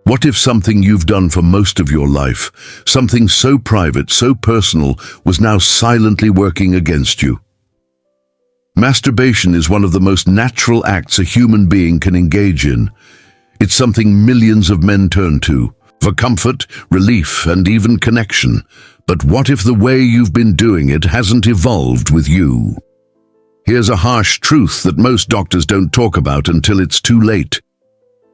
What if something you've done for most of your life, something so private, so personal, was now silently working against you? Masturbation is one of the most natural acts a human being can engage in. It's something millions of men turn to, for comfort, relief, and even connection. But what if the way you've been doing it hasn't evolved with you? Here's a harsh truth that most doctors don't talk about until it's too late.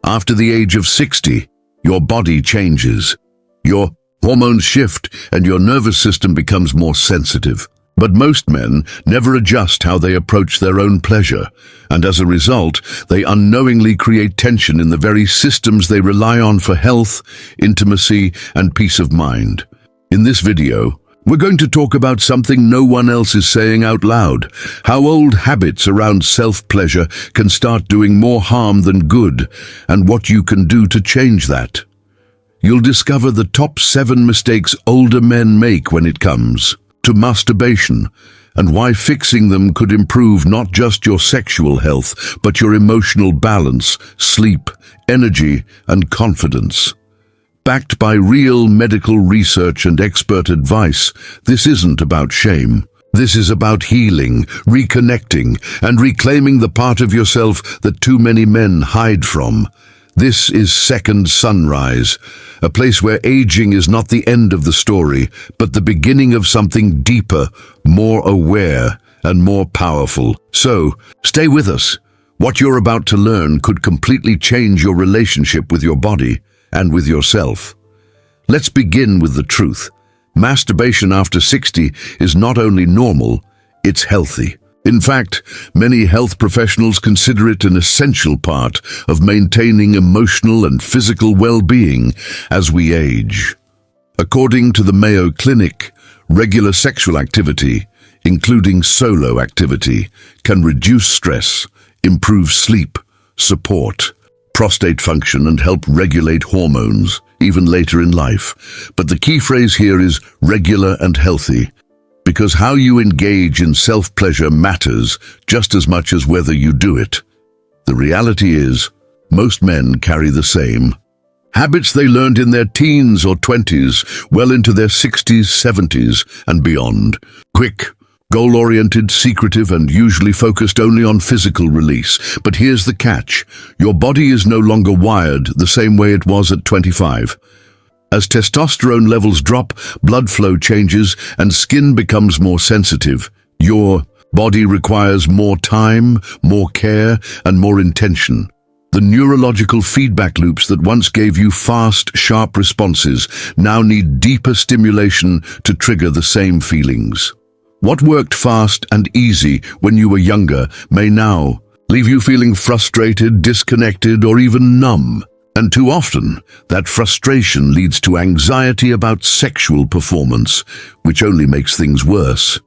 After the age of 60, your body changes. Your hormones shift and your nervous system becomes more sensitive. But most men never adjust how they approach their own pleasure, and as a result, they unknowingly create tension in the very systems they rely on for health, intimacy, and peace of mind. In this video, we're going to talk about something no one else is saying out loud: how old habits around self-pleasure can start doing more harm than good, and what you can do to change that. You'll discover the top 7 mistakes older men make when it comes to masturbation, and why fixing them could improve not just your sexual health, but your emotional balance, sleep, energy, and confidence. Backed by real medical research and expert advice, this isn't about shame. This is about healing, reconnecting, and reclaiming the part of yourself that too many men hide from. This is Second Sunrise, a place where aging is not the end of the story, but the beginning of something deeper, more aware, and more powerful. So, stay with us. What you're about to learn could completely change your relationship with your body and with yourself. Let's begin with the truth. Masturbation after 60 is not only normal, it's healthy. In fact, many health professionals consider it an essential part of maintaining emotional and physical well-being as we age. According to the Mayo Clinic, regular sexual activity, including solo activity, can reduce stress, improve sleep, support prostate function, and help regulate hormones, even later in life. But the key phrase here is regular and healthy, because how you engage in self-pleasure matters just as much as whether you do it. The reality is, most men carry the same habits they learned in their teens or 20s, well into their 60s, 70s, and beyond. Quick, goal-oriented, secretive, and usually focused only on physical release. But here's the catch: your body is no longer wired the same way it was at 25. As testosterone levels drop, blood flow changes, and skin becomes more sensitive. Your body requires more time, more care, and more intention. The neurological feedback loops that once gave you fast, sharp responses now need deeper stimulation to trigger the same feelings. What worked fast and easy when you were younger may now leave you feeling frustrated, disconnected, or even numb. And too often, that frustration leads to anxiety about sexual performance, which only makes things worse.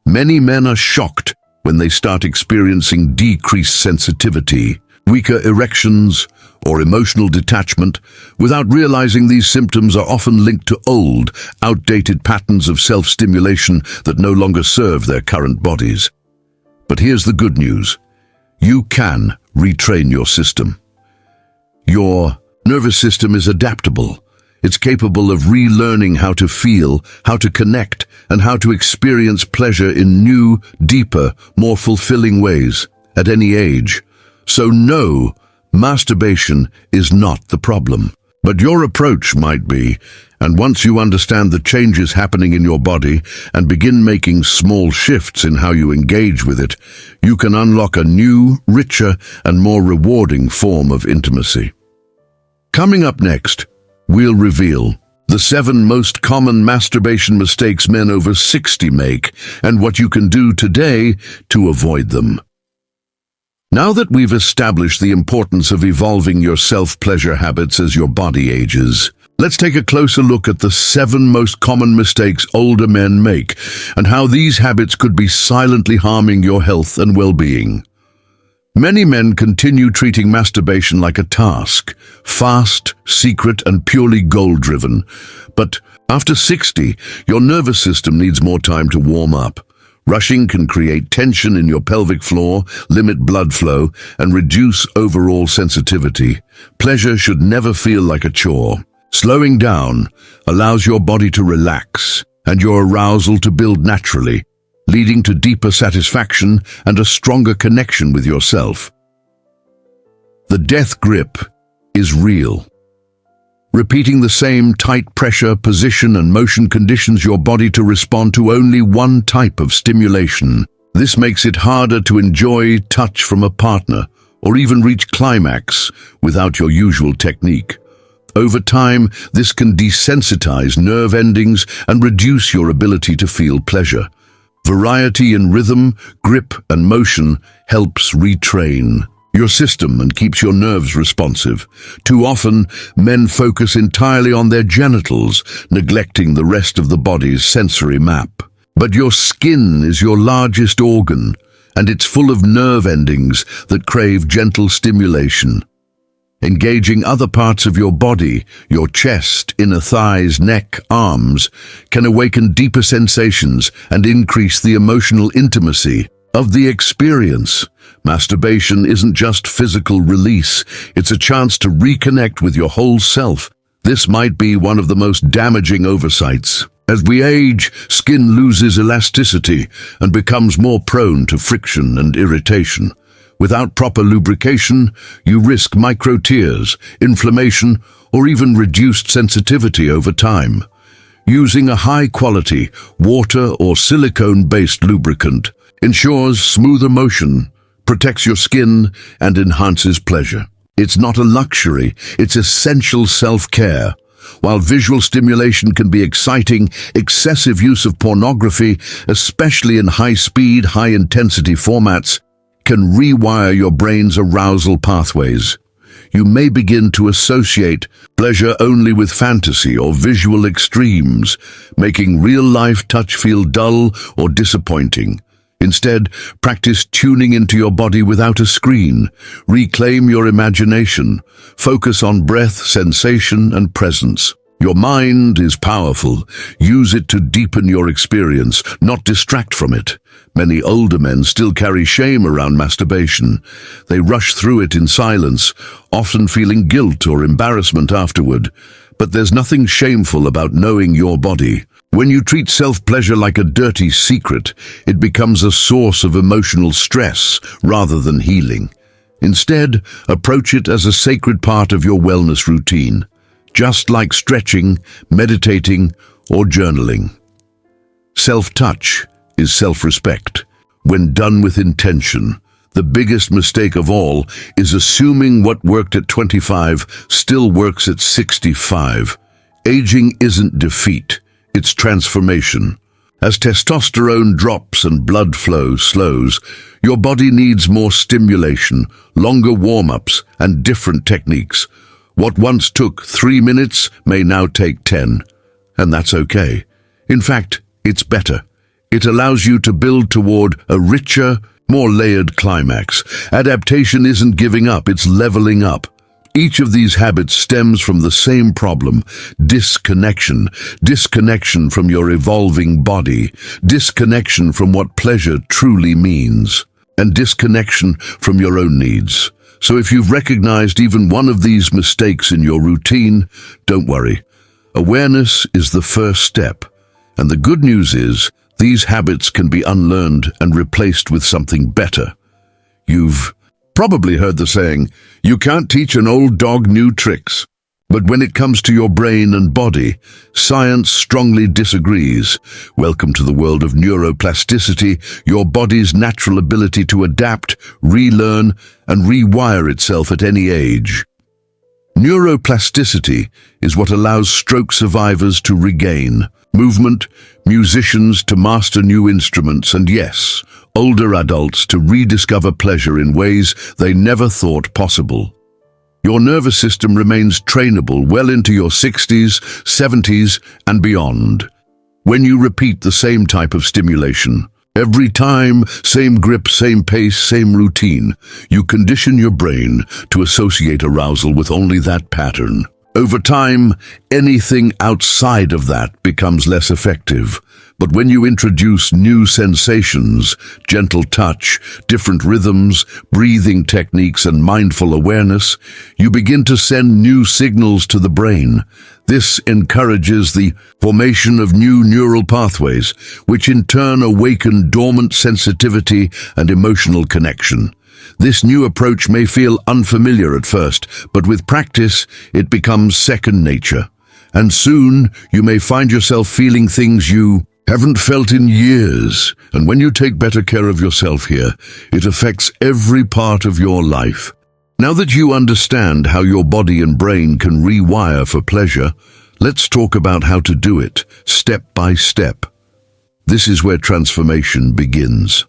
Many men are shocked when they start experiencing decreased sensitivity, weaker erections, or emotional detachment, without realizing these symptoms are often linked to old, outdated patterns of self-stimulation that no longer serve their current bodies. But here's the good news: you can retrain your system. Your nervous system is adaptable. It's capable of relearning how to feel, how to connect, and how to experience pleasure in new, deeper, more fulfilling ways at any age. So no, masturbation is not the problem. But your approach might be, and once you understand the changes happening in your body and begin making small shifts in how you engage with it, you can unlock a new, richer, and more rewarding form of intimacy. Coming up next, we'll reveal the 7 most common masturbation mistakes men over 60 make, and what you can do today to avoid them. Now that we've established the importance of evolving your self-pleasure habits as your body ages, let's take a closer look at the 7 most common mistakes older men make, and how these habits could be silently harming your health and well-being. Many men continue treating masturbation like a task, fast, secret, and purely goal-driven. But after 60, your nervous system needs more time to warm up. Rushing can create tension in your pelvic floor, limit blood flow, and reduce overall sensitivity. Pleasure should never feel like a chore. Slowing down allows your body to relax and your arousal to build naturally, leading to deeper satisfaction and a stronger connection with yourself. The death grip is real. Repeating the same tight pressure, position, and motion conditions your body to respond to only one type of stimulation. This makes it harder to enjoy touch from a partner or even reach climax without your usual technique. Over time, this can desensitize nerve endings and reduce your ability to feel pleasure. Variety in rhythm, grip, and motion helps retrain your system and keeps your nerves responsive. Too often, men focus entirely on their genitals, neglecting the rest of the body's sensory map. But your skin is your largest organ, and it's full of nerve endings that crave gentle stimulation. Engaging other parts of your body, your chest, inner thighs, neck, arms, can awaken deeper sensations and increase the emotional intimacy of the experience. Masturbation isn't just physical release, it's a chance to reconnect with your whole self. This might be one of the most damaging oversights. As we age, skin loses elasticity and becomes more prone to friction and irritation. Without proper lubrication, you risk micro tears, inflammation, or even reduced sensitivity over time. Using a high-quality, water or silicone-based lubricant ensures smoother motion, protects your skin, and enhances pleasure. It's not a luxury, it's essential self-care. While visual stimulation can be exciting, excessive use of pornography, especially in high-speed, high-intensity formats, can rewire your brain's arousal pathways. You may begin to associate pleasure only with fantasy or visual extremes, making real-life touch feel dull or disappointing. Instead, practice tuning into your body without a screen. Reclaim your imagination. Focus on breath, sensation, and presence. Your mind is powerful. Use it to deepen your experience, not distract from it. Many older men still carry shame around masturbation. They rush through it in silence, often feeling guilt or embarrassment afterward. But there's nothing shameful about knowing your body. When you treat self-pleasure like a dirty secret, it becomes a source of emotional stress rather than healing. Instead, approach it as a sacred part of your wellness routine, just like stretching, meditating, or journaling. Self-touch is self-respect. When done with intention, the biggest mistake of all is assuming what worked at 25 still works at 65. Aging isn't defeat. It's transformation. As testosterone drops and blood flow slows, your body needs more stimulation, longer warm-ups, and different techniques. What once took 3 minutes may now take 10, and that's okay. In fact, it's better. It allows you to build toward a richer, more layered climax. Adaptation isn't giving up, it's leveling up. Each of these habits stems from the same problem: disconnection. Disconnection from your evolving body, disconnection from what pleasure truly means, and disconnection from your own needs. So if you've recognized even one of these mistakes in your routine, don't worry. Awareness is the first step, and the good news is these habits can be unlearned and replaced with something better. You've probably heard the saying, you can't teach an old dog new tricks. But when it comes to your brain and body, science strongly disagrees. Welcome to the world of neuroplasticity, your body's natural ability to adapt, relearn, and rewire itself at any age. Neuroplasticity is what allows stroke survivors to regain movement, musicians to master new instruments, and yes, older adults to rediscover pleasure in ways they never thought possible. Your nervous system remains trainable well into your 60s, 70s, and beyond. When you repeat the same type of stimulation, every time, same grip, same pace, same routine, you condition your brain to associate arousal with only that pattern. Over time, anything outside of that becomes less effective. But when you introduce new sensations, gentle touch, different rhythms, breathing techniques, and mindful awareness, you begin to send new signals to the brain. This encourages the formation of new neural pathways, which in turn awaken dormant sensitivity and emotional connection. This new approach may feel unfamiliar at first, but with practice, it becomes second nature. And soon, you may find yourself feeling things you haven't felt in years. And when you take better care of yourself here, it affects every part of your life. Now that you understand how your body and brain can rewire for pleasure, let's talk about how to do it, step by step. This is where transformation begins.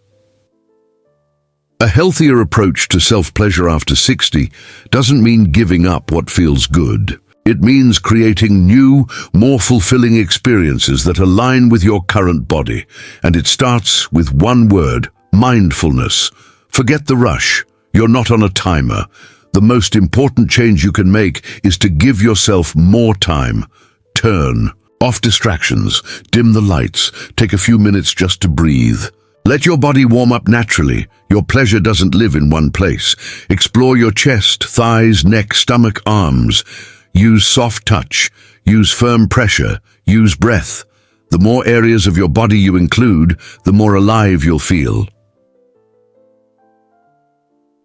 A healthier approach to self-pleasure after 60 doesn't mean giving up what feels good. It means creating new, more fulfilling experiences that align with your current body. And it starts with one word: mindfulness. Forget the rush. You're not on a timer. The most important change you can make is to give yourself more time. Turn off distractions, dim the lights, take a few minutes just to breathe. Let your body warm up naturally. Your pleasure doesn't live in one place. Explore your chest, thighs, neck, stomach, arms. Use soft touch. Use firm pressure. Use breath. The more areas of your body you include, the more alive you'll feel.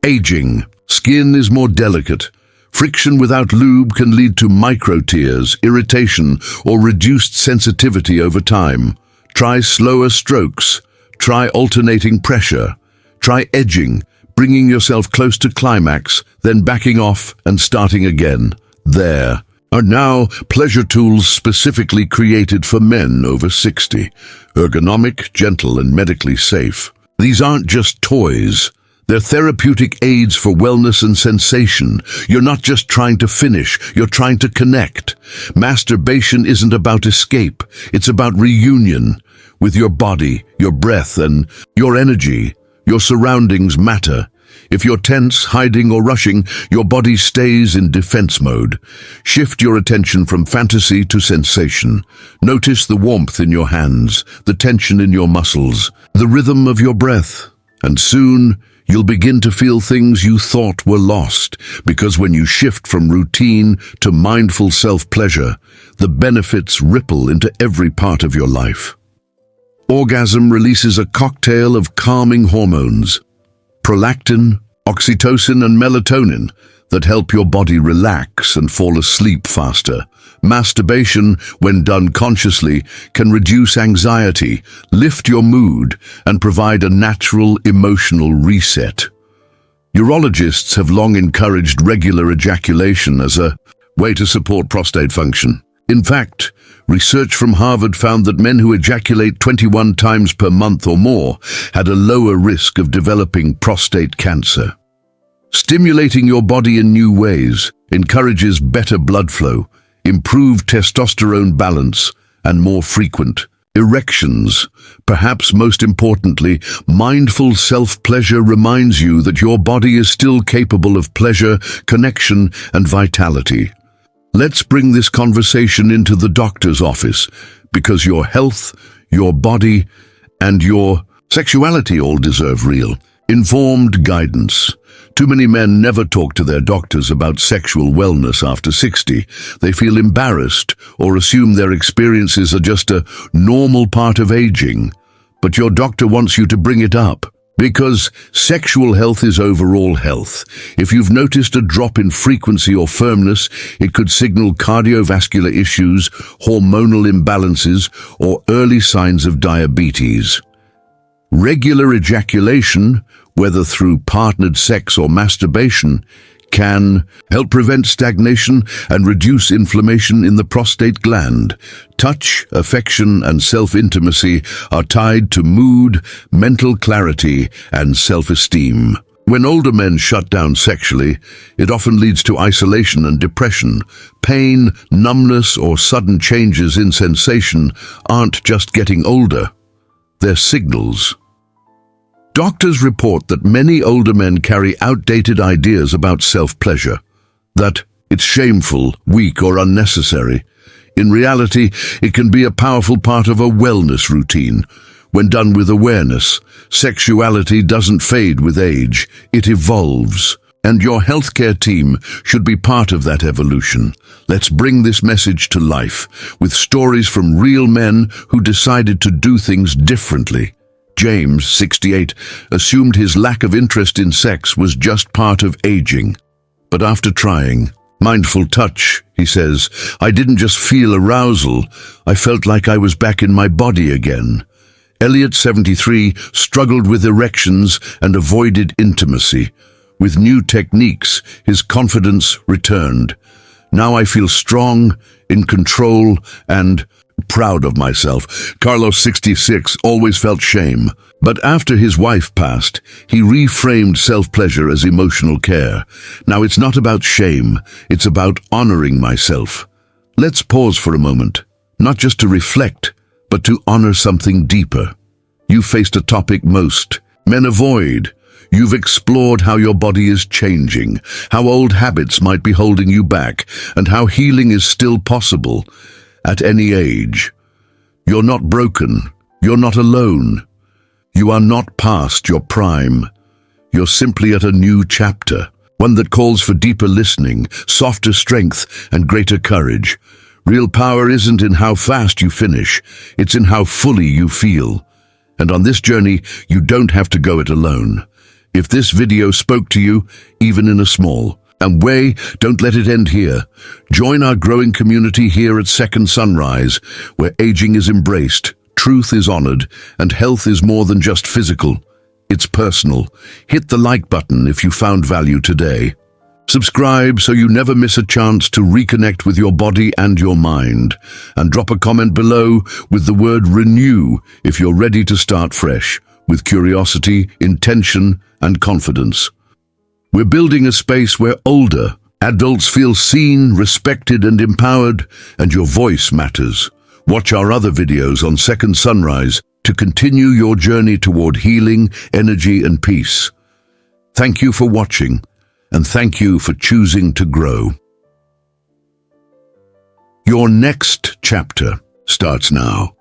Aging. Skin is more delicate. Friction without lube can lead to micro-tears, irritation, or reduced sensitivity over time. Try slower strokes. Try alternating pressure. Try edging, bringing yourself close to climax, then backing off and starting again. There are now pleasure tools specifically created for men over 60. Ergonomic, gentle, and medically safe. These aren't just toys. They're therapeutic aids for wellness and sensation. You're not just trying to finish, you're trying to connect. Masturbation isn't about escape, it's about reunion. With your body, your breath, and your energy, your surroundings matter. If you're tense, hiding, or rushing, your body stays in defense mode. Shift your attention from fantasy to sensation. Notice the warmth in your hands, the tension in your muscles, the rhythm of your breath. And soon, you'll begin to feel things you thought were lost, because when you shift from routine to mindful self-pleasure, the benefits ripple into every part of your life. Orgasm releases a cocktail of calming hormones, prolactin, oxytocin, and melatonin, that help your body relax and fall asleep faster. Masturbation, when done consciously, can reduce anxiety, lift your mood, and provide a natural emotional reset. Urologists have long encouraged regular ejaculation as a way to support prostate function. In fact, research from Harvard found that men who ejaculate 21 times per month or more had a lower risk of developing prostate cancer. Stimulating your body in new ways encourages better blood flow, improved testosterone balance, and more frequent erections. Perhaps most importantly, mindful self-pleasure reminds you that your body is still capable of pleasure, connection, and vitality. Let's bring this conversation into the doctor's office, because your health, your body, and your sexuality all deserve real, informed guidance. Too many men never talk to their doctors about sexual wellness after 60. They feel embarrassed or assume their experiences are just a normal part of aging. But your doctor wants you to bring it up, because sexual health is overall health. If you've noticed a drop in frequency or firmness, it could signal cardiovascular issues, hormonal imbalances, or early signs of diabetes. Regular ejaculation, whether through partnered sex or masturbation, can help prevent stagnation and reduce inflammation in the prostate gland. Touch, affection, and self-intimacy are tied to mood, mental clarity, and self-esteem. When older men shut down sexually, it often leads to isolation and depression. Pain, numbness, or sudden changes in sensation aren't just getting older. They're signals. Doctors report that many older men carry outdated ideas about self-pleasure, that it's shameful, weak, or unnecessary. In reality, it can be a powerful part of a wellness routine. When done with awareness, sexuality doesn't fade with age, it evolves. And your healthcare team should be part of that evolution. Let's bring this message to life with stories from real men who decided to do things differently. James, 68, assumed his lack of interest in sex was just part of aging. But after trying mindful touch, he says, I didn't just feel arousal, I felt like I was back in my body again. Elliot, 73, struggled with erections and avoided intimacy. With new techniques, his confidence returned. Now I feel strong, in control, and proud of myself. Carlos, 66, always felt shame. But after his wife passed, he reframed self-pleasure as emotional care. Now it's not about shame, it's about honoring myself. Let's pause for a moment, not just to reflect, but to honor something deeper. You faced a topic most men avoid. You've explored how your body is changing, how old habits might be holding you back, and how healing is still possible at any age. You're not broken. You're not alone. You are not past your prime. You're simply at a new chapter, one that calls for deeper listening, softer strength, and greater courage. Real power isn't in how fast you finish, it's in how fully you feel. And on this journey, you don't have to go it alone. If this video spoke to you, even in a small way, don't let it end here. Join our growing community here at Second Sunrise, where aging is embraced, truth is honored, and health is more than just physical. It's personal. Hit the like button if you found value today. Subscribe so you never miss a chance to reconnect with your body and your mind. And drop a comment below with the word renew if you're ready to start fresh, with curiosity, intention, and confidence. We're building a space where older adults feel seen, respected, and empowered, and your voice matters. Watch our other videos on Second Sunrise to continue your journey toward healing, energy, and peace. Thank you for watching, and thank you for choosing to grow. Your next chapter starts now.